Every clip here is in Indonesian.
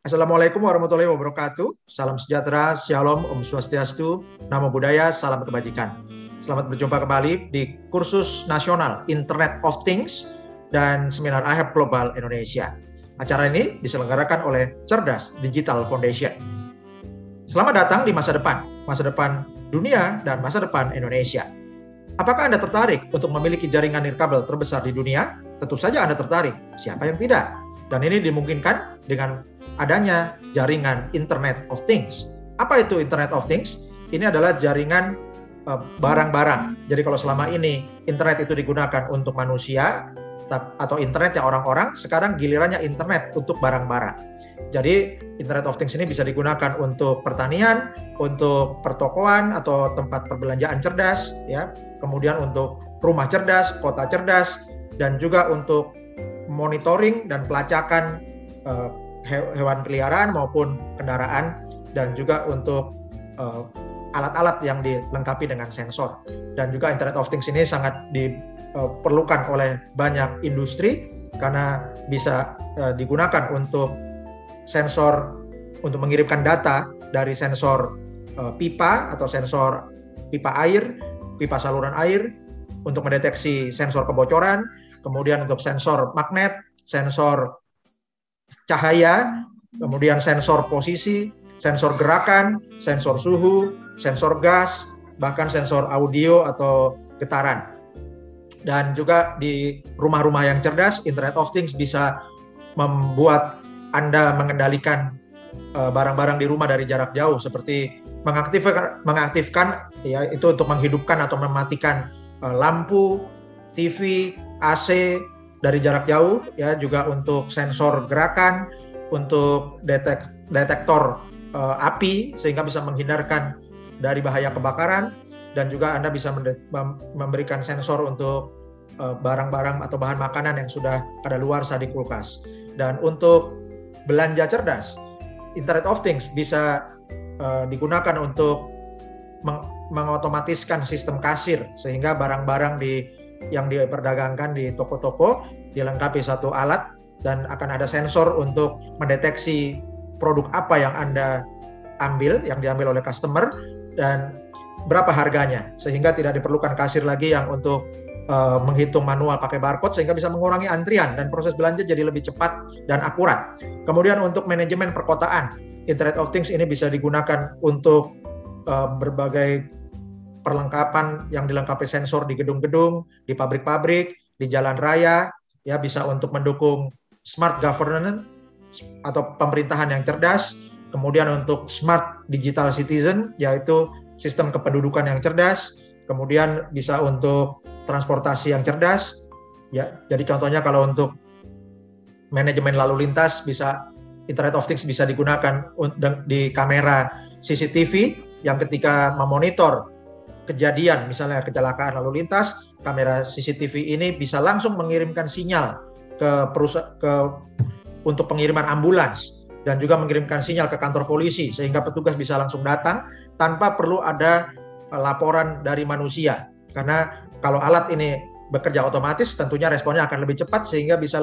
Assalamualaikum warahmatullahi wabarakatuh. Salam sejahtera, shalom, om swastiastu, namo buddhaya, salam kebajikan. Selamat berjumpa kembali di kursus nasional Internet of Things dan seminar IHAP Global Indonesia. Acara ini diselenggarakan oleh Cerdas Digital Foundation. Selamat datang di masa depan dunia dan masa depan Indonesia. Apakah Anda tertarik untuk memiliki jaringan nirkabel terbesar di dunia? Tentu saja Anda tertarik, siapa yang tidak? Dan ini dimungkinkan dengan adanya jaringan Internet of Things. Apa itu Internet of Things? Ini adalah jaringan barang-barang. Jadi kalau selama ini internet itu digunakan untuk manusia atau internet ya orang-orang, sekarang gilirannya internet untuk barang-barang. Jadi Internet of Things ini bisa digunakan untuk pertanian, untuk pertokoan atau tempat perbelanjaan cerdas, ya. Kemudian untuk rumah cerdas, kota cerdas, dan juga untuk monitoring dan pelacakan hewan peliharaan maupun kendaraan, dan juga untuk alat-alat yang dilengkapi dengan sensor. Dan juga Internet of Things ini sangat diperlukan oleh banyak industri karena bisa digunakan untuk sensor, untuk mengirimkan data dari sensor pipa atau sensor pipa air, pipa saluran air, untuk mendeteksi sensor kebocoran, kemudian untuk sensor magnet, sensor cahaya, kemudian sensor posisi, sensor gerakan, sensor suhu, sensor gas, bahkan sensor audio atau getaran. Dan juga di rumah-rumah yang cerdas, Internet of Things bisa membuat Anda mengendalikan barang-barang di rumah dari jarak jauh, seperti mengaktifkan ya, itu untuk menghidupkan atau mematikan lampu, TV, AC dari jarak jauh, ya, juga untuk sensor gerakan, untuk detektor api sehingga bisa menghindarkan dari bahaya kebakaran, dan juga Anda bisa memberikan sensor untuk barang-barang atau bahan makanan yang sudah kadaluarsa di kulkas. Dan untuk belanja cerdas, Internet of Things bisa digunakan untuk mengotomatiskan sistem kasir sehingga barang-barang yang diperdagangkan di toko-toko dilengkapi satu alat dan akan ada sensor untuk mendeteksi produk apa yang Anda ambil, yang diambil oleh customer, dan berapa harganya, sehingga tidak diperlukan kasir lagi yang untuk menghitung manual pakai barcode, sehingga bisa mengurangi antrian dan proses belanja jadi lebih cepat dan akurat. Kemudian untuk manajemen perkotaan, Internet of Things ini bisa digunakan untuk berbagai perlengkapan yang dilengkapi sensor di gedung-gedung, di pabrik-pabrik, di jalan raya, ya, bisa untuk mendukung smart governance atau pemerintahan yang cerdas, kemudian untuk smart digital citizen, yaitu sistem kependudukan yang cerdas, kemudian bisa untuk transportasi yang cerdas, ya. Jadi contohnya kalau untuk manajemen lalu lintas, bisa Internet of Things bisa digunakan di kamera CCTV yang ketika memonitor kejadian, misalnya kecelakaan lalu lintas, kamera CCTV ini bisa langsung mengirimkan sinyal untuk pengiriman ambulans, dan juga mengirimkan sinyal ke kantor polisi sehingga petugas bisa langsung datang tanpa perlu ada laporan dari manusia. Karena kalau alat ini bekerja otomatis, tentunya responnya akan lebih cepat sehingga bisa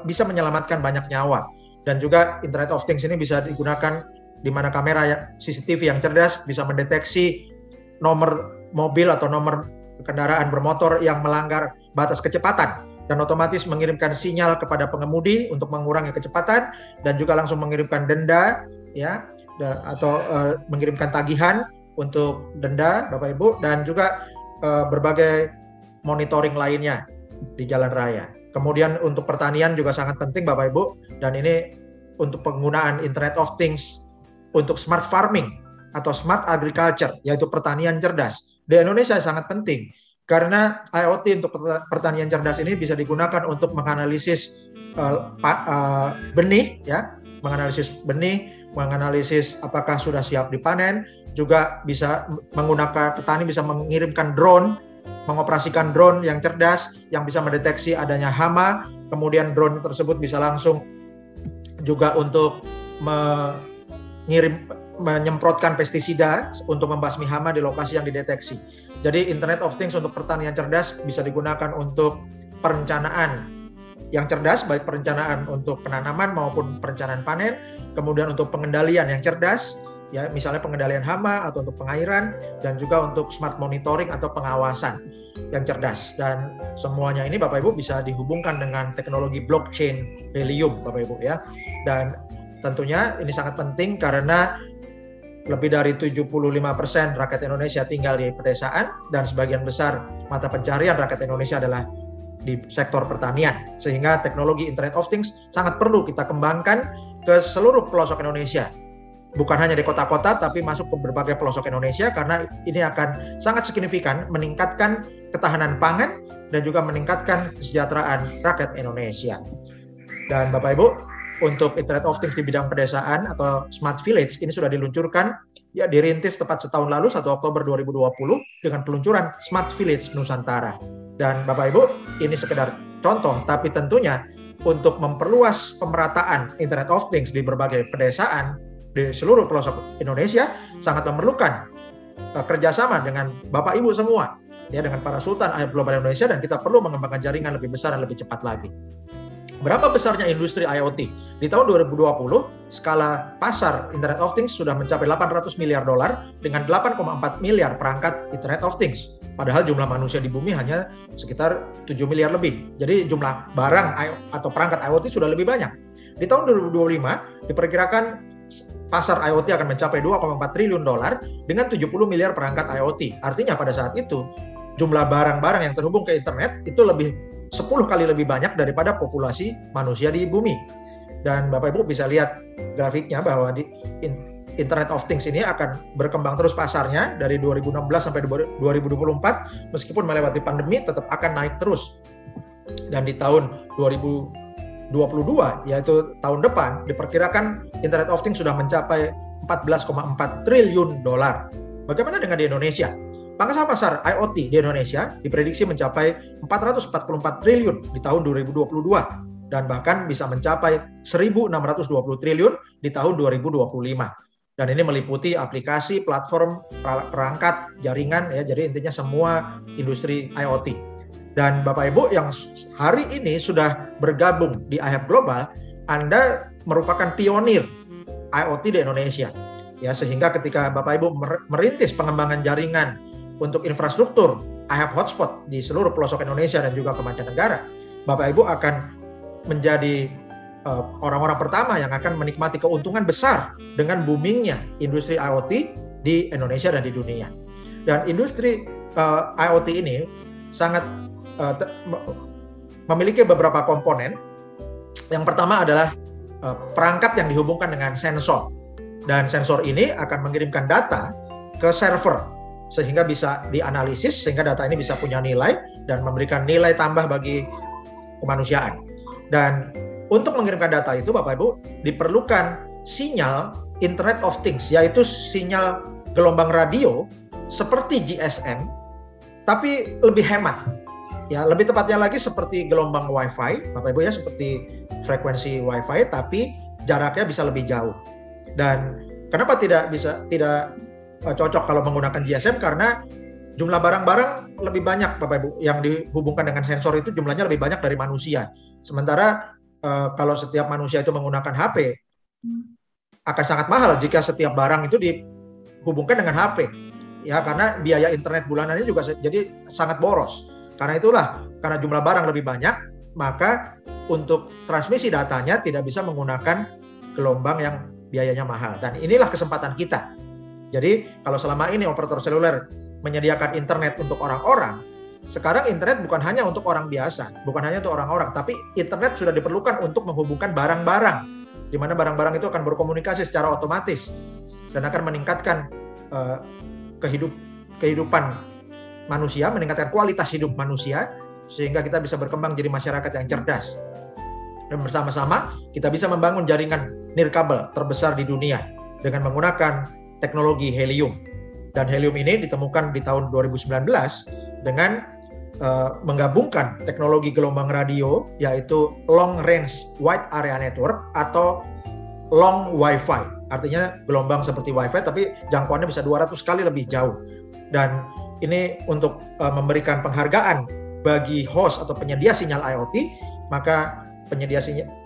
bisa menyelamatkan banyak nyawa. Dan juga Internet of Things ini bisa digunakan di mana kamera CCTV yang cerdas bisa mendeteksi nomor mobil atau nomor kendaraan bermotor yang melanggar batas kecepatan, dan otomatis mengirimkan sinyal kepada pengemudi untuk mengurangi kecepatan, dan juga langsung mengirimkan denda, ya, atau mengirimkan tagihan untuk denda, Bapak Ibu, dan juga berbagai monitoring lainnya di jalan raya. Kemudian untuk pertanian juga sangat penting, Bapak Ibu, dan ini untuk penggunaan Internet of Things untuk smart farming atau smart agriculture, yaitu pertanian cerdas. Di Indonesia sangat penting karena IoT untuk pertanian cerdas ini bisa digunakan untuk menganalisis benih, ya, menganalisis benih, menganalisis apakah sudah siap dipanen, juga bisa menggunakan, petani bisa mengirimkan drone, mengoperasikan drone yang cerdas yang bisa mendeteksi adanya hama, kemudian drone tersebut bisa langsung juga untuk menyemprotkan pestisida untuk membasmi hama di lokasi yang dideteksi. Jadi Internet of Things untuk pertanian cerdas bisa digunakan untuk perencanaan yang cerdas, baik perencanaan untuk penanaman maupun perencanaan panen, kemudian untuk pengendalian yang cerdas, ya misalnya pengendalian hama atau untuk pengairan, dan juga untuk smart monitoring atau pengawasan yang cerdas. Dan semuanya ini Bapak Ibu bisa dihubungkan dengan teknologi blockchain Helium Bapak Ibu ya. Dan tentunya ini sangat penting karena lebih dari 75% rakyat Indonesia tinggal di pedesaan, dan sebagian besar mata pencarian rakyat Indonesia adalah di sektor pertanian, sehingga teknologi Internet of Things sangat perlu kita kembangkan ke seluruh pelosok Indonesia, bukan hanya di kota-kota tapi masuk ke berbagai pelosok Indonesia, karena ini akan sangat signifikan meningkatkan ketahanan pangan dan juga meningkatkan kesejahteraan rakyat Indonesia. Dan Bapak Ibu, untuk Internet of Things di bidang pedesaan atau Smart Village ini sudah diluncurkan, ya dirintis tepat setahun lalu 1 Oktober 2020 dengan peluncuran Smart Village Nusantara. Dan Bapak Ibu, ini sekedar contoh, tapi tentunya untuk memperluas pemerataan Internet of Things di berbagai pedesaan di seluruh pelosok Indonesia sangat memerlukan kerjasama dengan Bapak Ibu semua, ya, dengan para Sultan IoT Global Indonesia, dan kita perlu mengembangkan jaringan lebih besar dan lebih cepat lagi. Berapa besarnya industri IoT? Di tahun 2020, skala pasar Internet of Things sudah mencapai $800 miliar dengan 8,4 miliar perangkat Internet of Things. Padahal jumlah manusia di bumi hanya sekitar 7 miliar lebih. Jadi jumlah barang atau perangkat IoT sudah lebih banyak. Di tahun 2025, diperkirakan pasar IoT akan mencapai $2,4 triliun dengan 70 miliar perangkat IoT. Artinya pada saat itu, jumlah barang-barang yang terhubung ke internet itu lebih 10 kali lebih banyak daripada populasi manusia di bumi. Dan Bapak Ibu bisa lihat grafiknya bahwa di Internet of Things ini akan berkembang terus pasarnya dari 2016 sampai 2024, meskipun melewati pandemi tetap akan naik terus. Dan di tahun 2022, yaitu tahun depan, diperkirakan Internet of Things sudah mencapai $14,4 triliun. Bagaimana dengan di Indonesia? Pangsa pasar IoT di Indonesia diprediksi mencapai 444 triliun di tahun 2022 dan bahkan bisa mencapai 1.620 triliun di tahun 2025. Dan ini meliputi aplikasi, platform, perangkat, jaringan, ya, jadi intinya semua industri IoT. Dan Bapak Ibu yang hari ini sudah bergabung di IHAP Global, Anda merupakan pionir IoT di Indonesia. Ya, sehingga ketika Bapak Ibu merintis pengembangan jaringan untuk infrastruktur IHAP hotspot di seluruh pelosok Indonesia dan juga ke mancanegara, Bapak Ibu akan menjadi orang-orang pertama yang akan menikmati keuntungan besar dengan boomingnya industri IoT di Indonesia dan di dunia. Dan industri IoT ini sangat memiliki beberapa komponen. Yang pertama adalah perangkat yang dihubungkan dengan sensor. Dan sensor ini akan mengirimkan data ke server sehingga bisa dianalisis, sehingga data ini bisa punya nilai dan memberikan nilai tambah bagi kemanusiaan. Dan untuk mengirimkan data itu Bapak Ibu diperlukan sinyal Internet of Things, yaitu sinyal gelombang radio seperti GSM tapi lebih hemat. Ya, lebih tepatnya lagi seperti gelombang Wi-Fi, Bapak Ibu ya, seperti frekuensi Wi-Fi tapi jaraknya bisa lebih jauh. Dan kenapa tidak cocok kalau menggunakan GSM? Karena jumlah barang-barang lebih banyak Bapak Ibu yang dihubungkan dengan sensor itu jumlahnya lebih banyak dari manusia. Sementara kalau setiap manusia itu menggunakan HP, akan sangat mahal jika setiap barang itu dihubungkan dengan HP. Ya, karena biaya internet bulanannya juga jadi sangat boros. Karena itulah, karena jumlah barang lebih banyak, maka untuk transmisi datanya tidak bisa menggunakan gelombang yang biayanya mahal. Dan inilah kesempatan kita. Jadi kalau selama ini operator seluler menyediakan internet untuk orang-orang, sekarang internet bukan hanya untuk orang biasa, bukan hanya untuk orang-orang, tapi internet sudah diperlukan untuk menghubungkan barang-barang, di mana barang-barang itu akan berkomunikasi secara otomatis dan akan meningkatkan kehidupan manusia, meningkatkan kualitas hidup manusia, sehingga kita bisa berkembang jadi masyarakat yang cerdas. Dan bersama-sama kita bisa membangun jaringan nirkabel terbesar di dunia dengan menggunakan teknologi helium. Dan helium ini ditemukan di tahun 2019 dengan menggabungkan teknologi gelombang radio, yaitu Long Range Wide Area Network atau Long Wi-Fi. Artinya gelombang seperti Wi-Fi tapi jangkauannya bisa 200 kali lebih jauh. Dan ini untuk memberikan penghargaan bagi host atau penyedia sinyal IoT, maka penyedia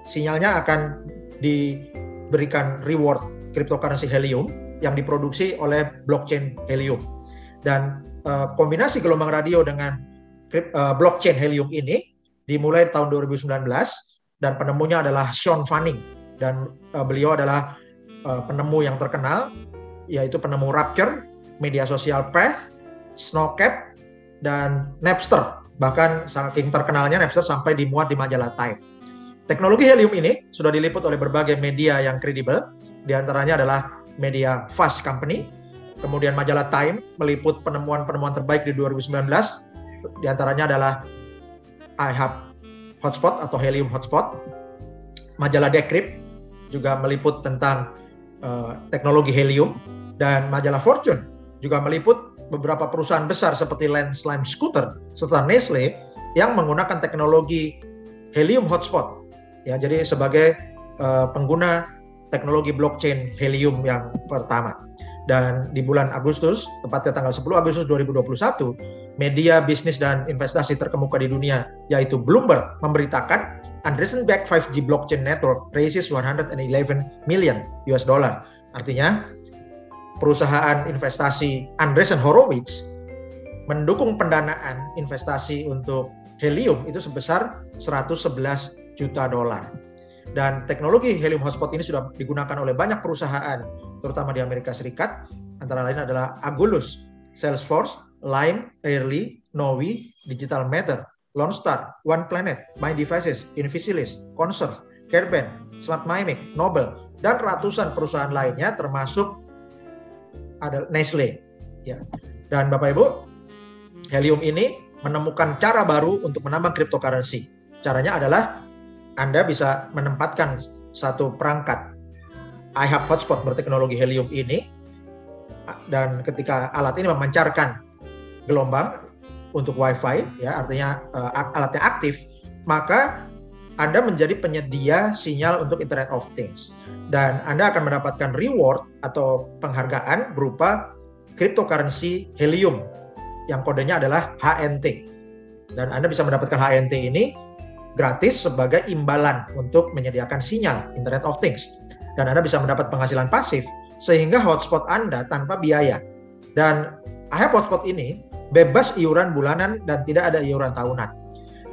sinyalnya akan diberikan reward cryptocurrency Helium yang diproduksi oleh blockchain Helium. Dan kombinasi gelombang radio dengan blockchain Helium ini dimulai tahun 2019 dan penemunya adalah Sean Fanning, dan beliau adalah penemu yang terkenal, yaitu penemu Rapture, media sosial Path, Snowcap, dan Napster. Bahkan saking terkenalnya Napster sampai dimuat di majalah Time. Teknologi Helium ini sudah diliput oleh berbagai media yang kredibel, diantaranya adalah media Fast Company, kemudian majalah Time meliput penemuan-penemuan terbaik di 2019, diantaranya adalah iHub Hotspot atau Helium Hotspot. Majalah Decrypt juga meliput tentang teknologi Helium, dan majalah Fortune juga meliput beberapa perusahaan besar seperti Landslime Scooter serta Nestle yang menggunakan teknologi Helium Hotspot. Ya, jadi sebagai pengguna teknologi blockchain Helium yang pertama. Dan di bulan Agustus, tepatnya tanggal 10 Agustus 2021, media bisnis dan investasi terkemuka di dunia, yaitu Bloomberg, memberitakan Andreessen-backed 5G blockchain network raises 111 million US dollar. Artinya, perusahaan investasi Andreessen Horowitz mendukung pendanaan investasi untuk Helium itu sebesar 111 juta dolar. Dan teknologi Helium Hotspot ini sudah digunakan oleh banyak perusahaan, terutama di Amerika Serikat, antara lain adalah Agulus, Salesforce, Lime, Airly, Novi, Digital Matter, Lone Star, One Planet, My Devices, Invisilis, Conserve, Careben, Smart Mimic, Nobel, dan ratusan perusahaan lainnya termasuk ada Nestle. Ya. Dan Bapak Ibu, Helium ini menemukan cara baru untuk menambang cryptocurrency. Caranya adalah Anda bisa menempatkan satu perangkat iHub Hotspot berteknologi Helium ini, dan ketika alat ini memancarkan gelombang untuk Wi-Fi, ya artinya alatnya aktif, maka Anda menjadi penyedia sinyal untuk Internet of Things, dan Anda akan mendapatkan reward atau penghargaan berupa cryptocurrency Helium yang kodenya adalah HNT, dan Anda bisa mendapatkan HNT ini gratis sebagai imbalan untuk menyediakan sinyal Internet of Things, dan Anda bisa mendapat penghasilan pasif sehingga hotspot Anda tanpa biaya. Dan iHub Hotspot ini bebas iuran bulanan dan tidak ada iuran tahunan.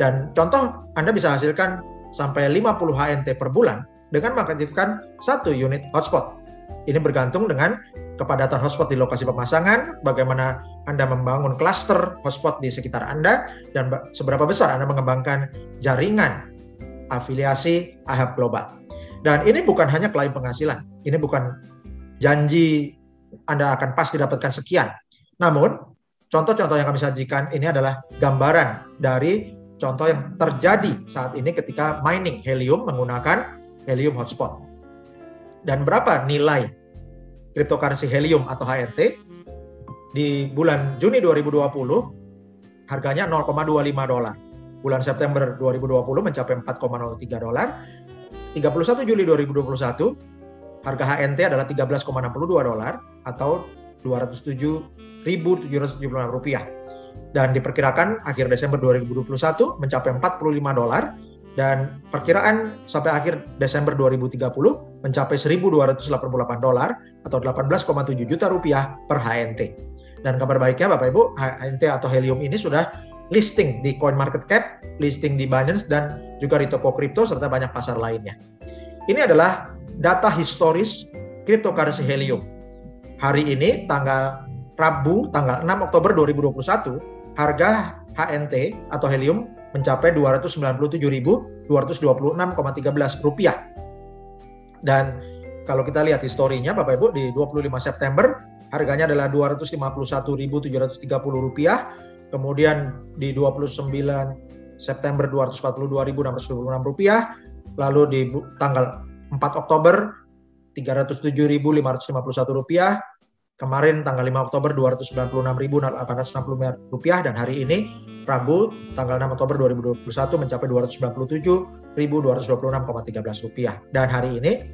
Dan contoh, Anda bisa hasilkan sampai 50 HNT per bulan dengan mengaktifkan satu unit hotspot. Ini bergantung dengan kepadatan hotspot di lokasi pemasangan, bagaimana Anda membangun klaster hotspot di sekitar Anda, dan seberapa besar Anda mengembangkan jaringan afiliasi iHub global. Dan ini bukan hanya klaim penghasilan, ini bukan janji Anda akan pasti dapatkan sekian. Namun, contoh-contoh yang kami sajikan ini adalah gambaran dari contoh yang terjadi saat ini ketika mining Helium menggunakan Helium Hotspot. Dan berapa nilai cryptocurrency Helium atau HNT? Di bulan Juni 2020, harganya 0,25 dolar. Bulan September 2020 mencapai 4,03 dolar. 31 Juli 2021, harga HNT adalah 13,62 dolar atau 207.776 rupiah. Dan diperkirakan akhir Desember 2021 mencapai 45 dolar, dan perkiraan sampai akhir Desember 2030 mencapai 1.288 dolar atau 18,7 juta rupiah per HNT. Dan kabar baiknya Bapak Ibu, HNT atau Helium ini sudah listing di CoinMarketCap, listing di Binance, dan juga di toko kripto serta banyak pasar lainnya. Ini adalah data historis cryptocurrency Helium. Hari ini tanggal Rabu tanggal 6 Oktober 2021, harga HNT atau Helium mencapai 297.226,13 rupiah. Dan kalau kita lihat historinya Bapak Ibu, di 25 September harganya adalah 251.730 rupiah, kemudian di 29 September 242.626 rupiah, lalu di tanggal 4 Oktober 307.551 rupiah, kemarin tanggal 5 Oktober 296.865 rupiah, dan hari ini Rabu tanggal 6 Oktober 2021 mencapai 297.226,13 rupiah. Dan hari ini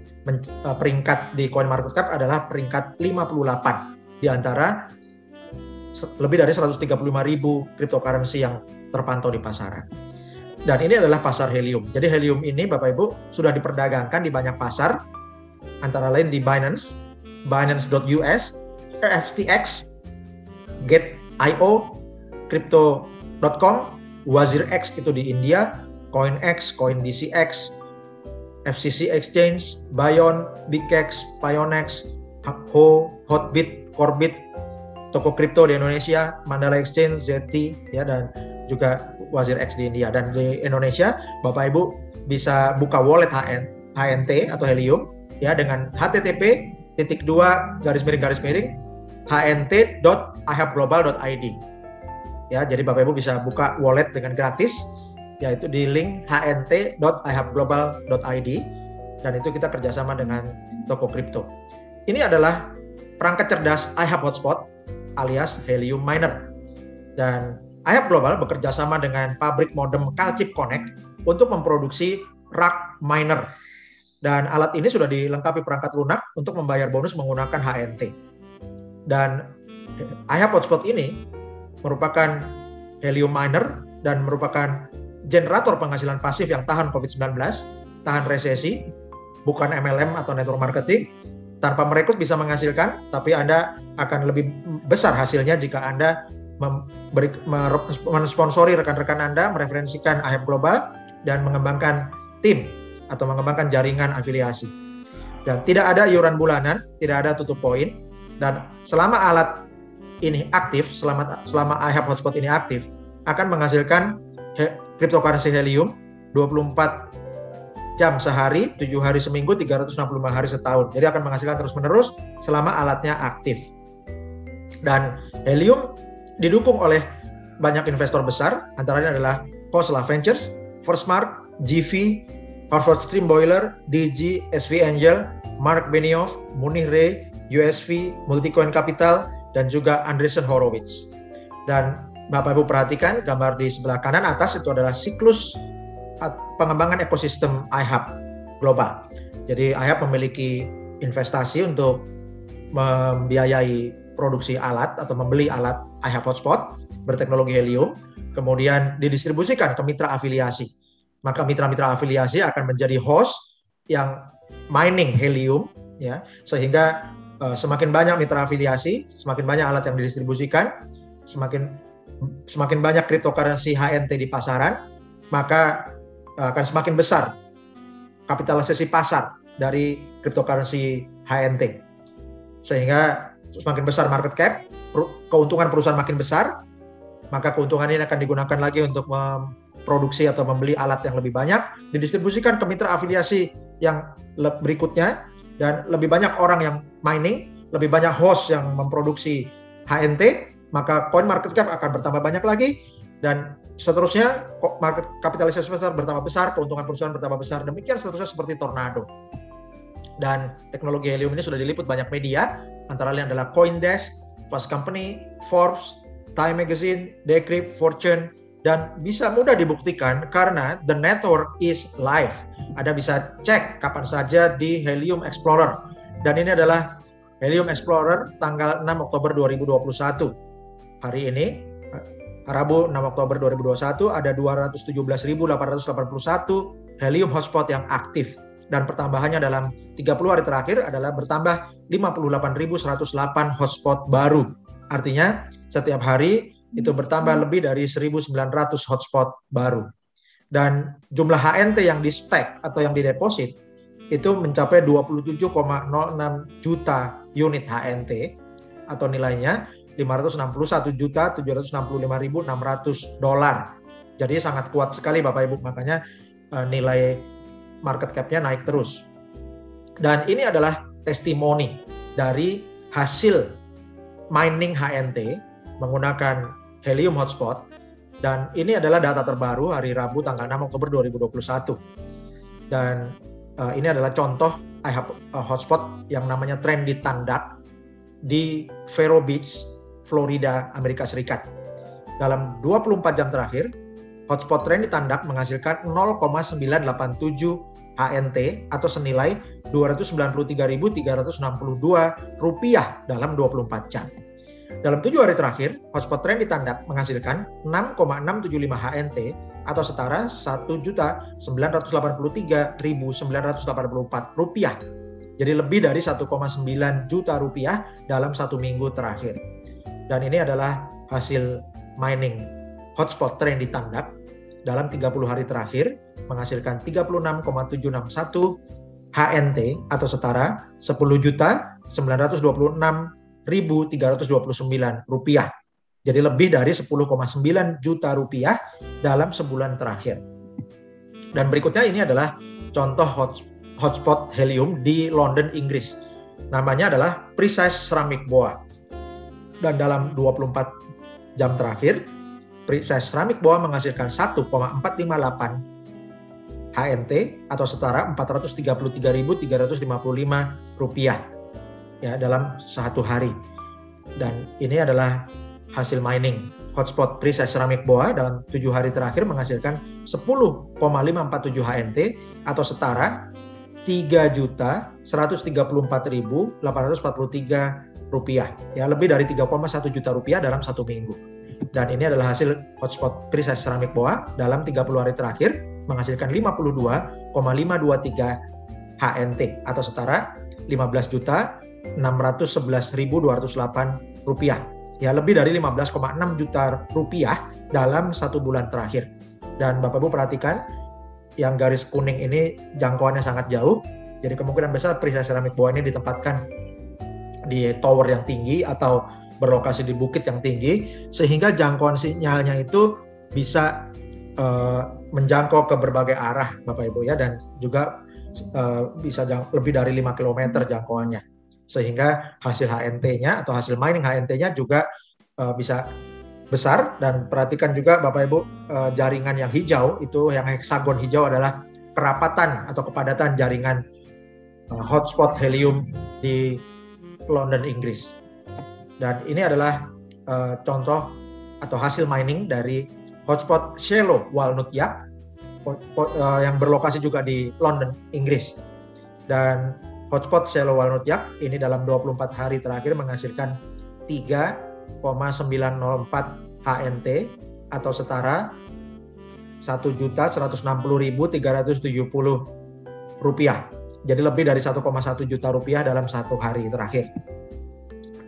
peringkat di CoinMarketCap adalah peringkat 58 di antara lebih dari 135.000 cryptocurrency yang terpantau di pasaran. Dan ini adalah pasar helium. Jadi helium ini Bapak Ibu sudah diperdagangkan di banyak pasar, antara lain di Binance, Binance.us, FTX, Gate.io, Crypto.com, WazirX itu di India, CoinX, CoinDCX, FCC Exchange, Bion, Bikex, Pionex, Hotbit, Corbit, toko kripto di Indonesia, Mandala Exchange, ZT, ya, dan juga WazirX di India. Dan di Indonesia, Bapak Ibu bisa buka wallet HNT atau Helium, ya, dengan http://hnt.ihabglobal.id. Ya, jadi Bapak Ibu bisa buka wallet dengan gratis, yaitu di link hnt.ihabglobal.id, dan itu kita kerjasama dengan toko kripto. Ini adalah perangkat cerdas iHub Hotspot alias Helium Miner. Dan iHub Global bekerja sama dengan pabrik modem Calchip Connect untuk memproduksi rack miner. Dan alat ini sudah dilengkapi perangkat lunak untuk membayar bonus menggunakan HNT. Dan iHub Hotspot ini merupakan Helium Miner dan merupakan generator penghasilan pasif yang tahan COVID-19, tahan resesi, bukan MLM atau network marketing. Tanpa merekrut bisa menghasilkan, tapi Anda akan lebih besar hasilnya jika Anda mensponsori rekan-rekan Anda, mereferensikan iHub Global, dan mengembangkan tim atau mengembangkan jaringan afiliasi. Dan tidak ada iuran bulanan, tidak ada tutup poin, dan selama alat ini aktif, selama iHub Hotspot ini aktif, akan menghasilkan cryptocurrency Helium 24 jam sehari, 7 hari seminggu, 365 hari setahun. Jadi akan menghasilkan terus-menerus selama alatnya aktif. Dan Helium didukung oleh banyak investor besar, antara lain adalah Khosla Ventures, Firstmark, GV, Harvard Stream Boiler, DG, SV Angel, Mark Benioff, Munich Re, USV, Multicoin Capital, dan juga Andreessen Horowitz. Dan Bapak Ibu perhatikan gambar di sebelah kanan atas itu adalah siklus pengembangan ekosistem iHub Global. Jadi iHub memiliki investasi untuk membiayai produksi alat atau membeli alat iHub Hotspot berteknologi Helium, kemudian didistribusikan ke mitra afiliasi. Maka mitra-mitra afiliasi akan menjadi host yang mining Helium, ya, sehingga semakin banyak mitra afiliasi, semakin banyak alat yang didistribusikan, semakin banyak cryptocurrency HNT di pasaran, maka akan semakin besar kapitalisasi pasar dari cryptocurrency HNT. Sehingga semakin besar market cap, keuntungan perusahaan makin besar, maka keuntungan ini akan digunakan lagi untuk memproduksi atau membeli alat yang lebih banyak, didistribusikan ke mitra afiliasi yang berikutnya, dan lebih banyak orang yang mining, lebih banyak host yang memproduksi HNT, maka coin market cap akan bertambah banyak lagi, dan seterusnya market kapitalisasi pasar bertambah besar, keuntungan perusahaan bertambah besar, demikian seterusnya seperti tornado. Dan teknologi Helium ini sudah diliput banyak media, antara lain adalah CoinDesk, Fast Company, Forbes, Time Magazine, Decrypt, Fortune, dan bisa mudah dibuktikan karena the network is live. Anda bisa cek kapan saja di Helium Explorer. Dan ini adalah Helium Explorer tanggal 6 Oktober 2021. Hari ini, Rabu 6 Oktober 2021, ada 217.881 Helium Hotspot yang aktif. Dan pertambahannya dalam 30 hari terakhir adalah bertambah 58.108 hotspot baru. Artinya setiap hari itu bertambah lebih dari 1.900 hotspot baru. Dan jumlah HNT yang di stack atau yang dideposit itu mencapai 27,06 juta unit HNT atau nilainya $561.765.600. Jadi sangat kuat sekali Bapak Ibu, makanya nilai market cap-nya naik terus. Dan ini adalah testimoni dari hasil mining HNT menggunakan Helium Hotspot, dan ini adalah data terbaru hari Rabu tanggal 6 Oktober 2021. Dan ini adalah contoh iHub Hotspot yang namanya Trendy Tandak di Vero Beach, Florida, Amerika Serikat. Dalam 24 jam terakhir, hotspot Trendy Tandak menghasilkan 0,987 HNT atau senilai Rp293.362 dalam 24 jam. Dalam 7 hari terakhir, hotspot Trendy Tandak menghasilkan 6,675 HNT atau setara Rp1.983.984. Jadi lebih dari 1,9 juta rupiah dalam 1 minggu terakhir. Dan ini adalah hasil mining hotspot trend di Tandak dalam 30 hari terakhir menghasilkan 36,761 HNT atau setara Rp10.926.329. Jadi lebih dari 10,9 juta rupiah dalam sebulan terakhir. Dan berikutnya ini adalah contoh hotspot helium di London, Inggris. Namanya adalah Precise Ceramic Boa. Dan dalam 24 jam terakhir, Precise Ceramic Boa menghasilkan 1,458 HNT atau setara Rp433.355 ya dalam satu hari. Dan ini adalah hasil mining hotspot Precise Ceramic Boa dalam 7 hari terakhir menghasilkan 10,547 HNT atau setara Rp3.134.843 ya lebih dari 3,1 juta rupiah dalam 1 minggu. Dan ini adalah hasil hotspot Precise Ceramic Boa dalam 30 hari terakhir menghasilkan 52,523 HNT atau setara Rp15.611.208 ya lebih dari 15,6 juta rupiah dalam 1 bulan terakhir. Dan Bapak Ibu perhatikan yang garis kuning ini jangkauannya sangat jauh, jadi kemungkinan besar Precise Ceramic Boa ini ditempatkan di tower yang tinggi atau berlokasi di bukit yang tinggi sehingga jangkauan sinyalnya itu bisa menjangkau ke berbagai arah Bapak Ibu ya, dan juga bisa lebih dari 5 km jangkauannya, sehingga hasil HNT-nya atau hasil mining HNT-nya juga bisa besar. Dan perhatikan juga Bapak Ibu jaringan yang hijau itu, yang heksagon hijau adalah kerapatan atau kepadatan jaringan hotspot helium di London, Inggris. Dan ini adalah contoh atau hasil mining dari hotspot Shallow Walnut Yak yang berlokasi juga di London, Inggris. Dan hotspot Shallow Walnut Yak ini dalam 24 hari terakhir menghasilkan 3,904 HNT atau setara Rp1.160.370. Jadi lebih dari 1,1 juta rupiah dalam 1 hari terakhir.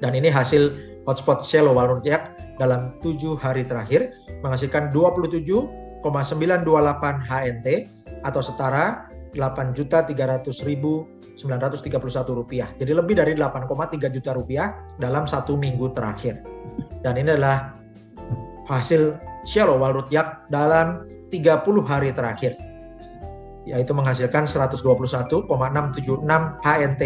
Dan ini hasil hotspot Shallow Walnut Yak dalam 7 hari terakhir menghasilkan 27,928 HNT atau setara Rp8.300.931. Jadi lebih dari 8,3 juta rupiah dalam 1 minggu terakhir. Dan ini adalah hasil Shallow Walnut Yak dalam 30 hari terakhir, yaitu menghasilkan 121,676 HNT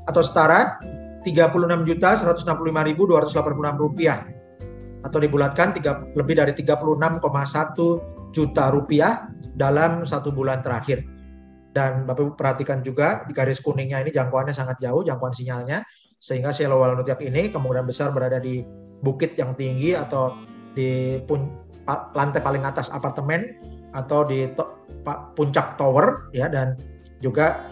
atau setara Rp36.165.286 atau dibulatkan lebih dari 36,1 juta rupiah dalam 1 bulan terakhir. Dan Bapak Ibu perhatikan juga di garis kuningnya ini jangkauannya sangat jauh, jangkauan sinyalnya, sehingga Shallow Walnut Yak ini kemungkinan besar berada di bukit yang tinggi atau di lantai paling atas apartemen atau di puncak tower ya, dan juga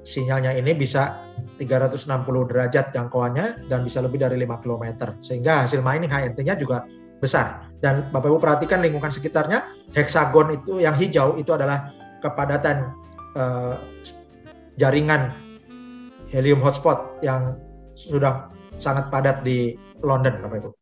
sinyalnya ini bisa 360 derajat jangkauannya dan bisa lebih dari 5 km, sehingga hasil mining HNT-nya juga besar. Dan Bapak Ibu perhatikan lingkungan sekitarnya, heksagon itu yang hijau itu adalah kepadatan jaringan helium hotspot yang sudah sangat padat di London Bapak Ibu.